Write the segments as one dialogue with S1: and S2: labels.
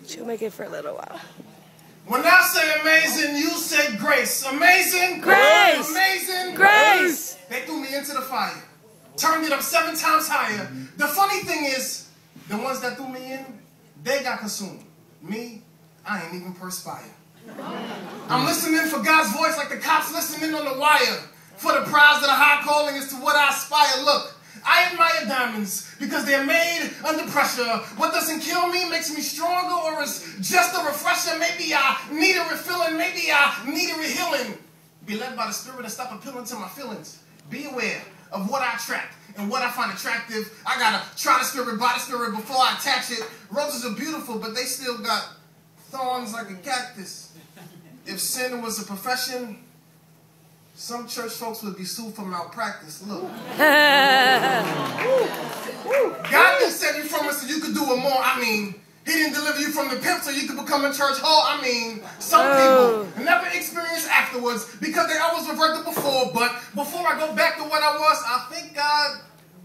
S1: She'll make it for a little while.
S2: When I say amazing, you say grace. Amazing
S1: grace.
S2: Amazing
S1: Grace.
S2: They threw me into the fire. Turned it up 7 times higher. The funny thing is, the ones that threw me in, they got consumed. Me, I ain't even perspire. I'm listening for God's voice like the cops listening on the wire. For the prize of the high calling is to what I aspire. Look, I admire diamonds because they're made under pressure. What doesn't kill me makes me stronger, or is just a refresher. Maybe I need a refilling, maybe I need a rehealing. Be led by the Spirit and stop appealing to my feelings. Be aware of what I attract and what I find attractive. I gotta try the Spirit by the Spirit before I attach it. Roses are beautiful, but they still got thorns like a cactus. If sin was a profession, some church folks would be sued for malpractice. Look. God didn't save you from it so you could do it more. I mean, He didn't deliver you from the pimp so you could become a church whore. I mean, some people never experience afterwards because they always reverted before. But before I go back to what I was, I think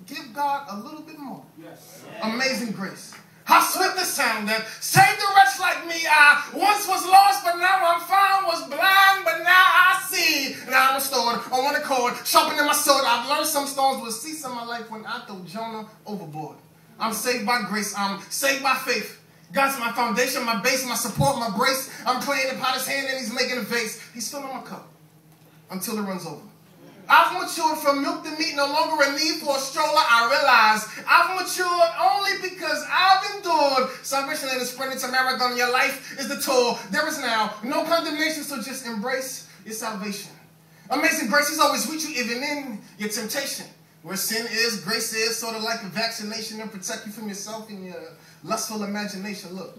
S2: give God a little bit more. Yes. Amazing grace. How swift the sound that saved a wretch like me. I once was lost, but now I'm found. Was blind, but now I see. Now I'm restored on one accord, sharpening my sword. I've learned some storms will cease in my life when I throw Jonah overboard. I'm saved by grace. I'm saved by faith. God's my foundation, my base, my support, my brace. I'm playing the potter's hand and He's making a vase. He's filling my cup until it runs over. I've matured from milk to meat, no longer a need for a stroller. I realize I've matured only because I've endured. Salvation ain't a sprint, it's a marathon. Your life is the tour. There is now no condemnation, so just embrace your salvation. Amazing grace is always with you, even in your temptation. Where sin is, grace is, sort of like a vaccination and protect you from yourself and your lustful imagination. Look,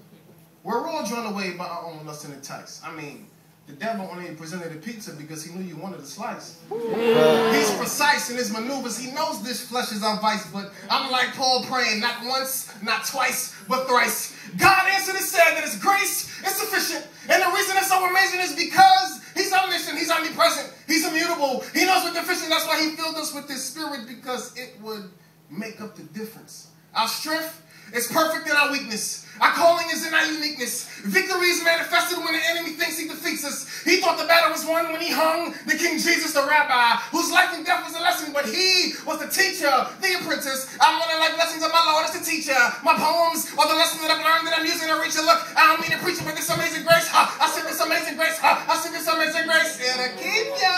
S2: we're all drawn away by our own lust and entice. I mean, the devil only presented a pizza because he knew you wanted a slice. He's precise in his maneuvers. He knows this flesh is our vice, but I'm like Paul praying, not once, not twice, but thrice. God answered and said that His grace is sufficient. And the reason it's so amazing is because He's omniscient, He's omnipresent, He's immutable. He knows we're deficient. That's why He filled us with His Spirit, because it would make up the difference. Our strength is perfect in our weakness. Our calling is in our uniqueness. Victory is manifested when the enemy thinks he defeats us. He thought the battle was won when He hung the King Jesus, the rabbi, whose life and death was a lesson, but He was the teacher, the apprentice. I'm learning life lessons of my Lord as the teacher. My poems are the lessons that I've learned that I'm using to reach a look. I don't mean to preach it, but this amazing grace. I sing this amazing grace. I sing this amazing grace. It'll keep you.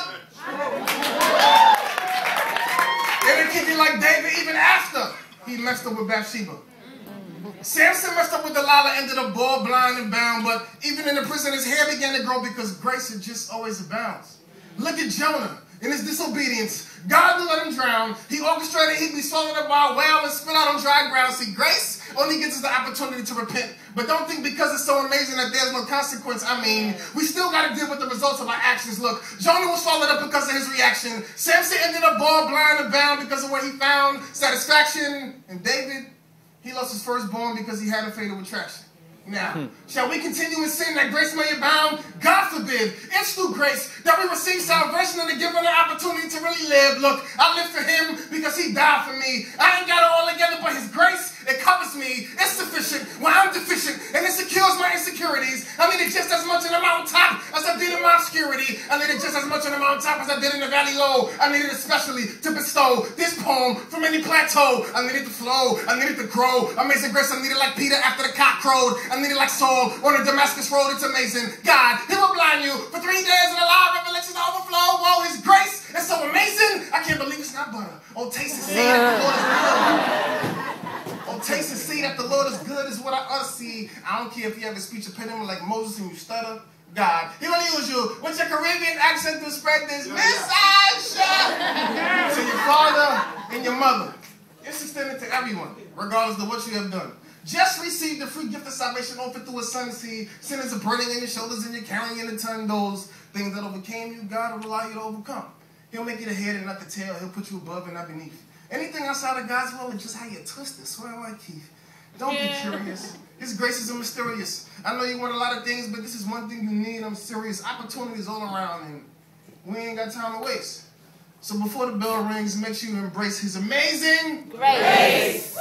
S2: It'll keep you like David even after he messed up with Bathsheba. Samson messed up with Delilah, ended up bald, blind, and bound, but even in the prison, his hair began to grow because grace had just always abounds. Look at Jonah in his disobedience. God didn't let him drown. He orchestrated he'd be swallowed up by a whale and spit out on dry ground. See, grace only gives us the opportunity to repent. But don't think because it's so amazing that there's no consequence. I mean, we still got to deal with the results of our actions. Look, Jonah was swallowed up because of his reaction. Samson ended up bald, blind, and bound because of where he found satisfaction. And David, he lost his firstborn because he had a fatal attraction. Now, shall we continue in sin that grace may abound? God forbid. It's through grace that we receive salvation and are given an opportunity to really live. Look, I live for Him because He died for me. I ain't got it all together, but His grace, it covers me. It's sufficient when I'm deficient, and it secures my insecurities. I need it just as much in the mountaintop as I did in my obscurity. I need it just as much in the mountaintop as I did in the valley low. I need it especially to bestow this poem from any plateau. I need it to flow. I need it to grow. Amazing grace, I need it like Peter after the cock crowed. I need it like Saul on the Damascus road. It's amazing. God, He will blind you for 3 days and allow revelations to overflow. Whoa, His grace is so amazing. I can't believe it's not butter. Oh, taste and see that the Lord is good. Oh, taste and see that the Lord is good is what I ought to see. I don't care if you have a speech impediment like Moses and you stutter. God, He will use you with your Caribbean accent to spread this message to your father and your mother. It's extended to everyone, regardless of what you have done. Just receive the free gift of salvation offered through His Son. See, sin is a burden in your shoulders and you're carrying in a ton. Those things that overcame you, God will allow you to overcome. He'll make you the head and not the tail. He'll put you above and not beneath. Anything outside of God's will is just how you twist it. Swear like Keith. Don't be curious. His graces are mysterious. I know you want a lot of things, but this is one thing you need. I'm serious. Opportunities all around, and we ain't got time to waste. So before the bell rings, make sure you embrace His amazing grace.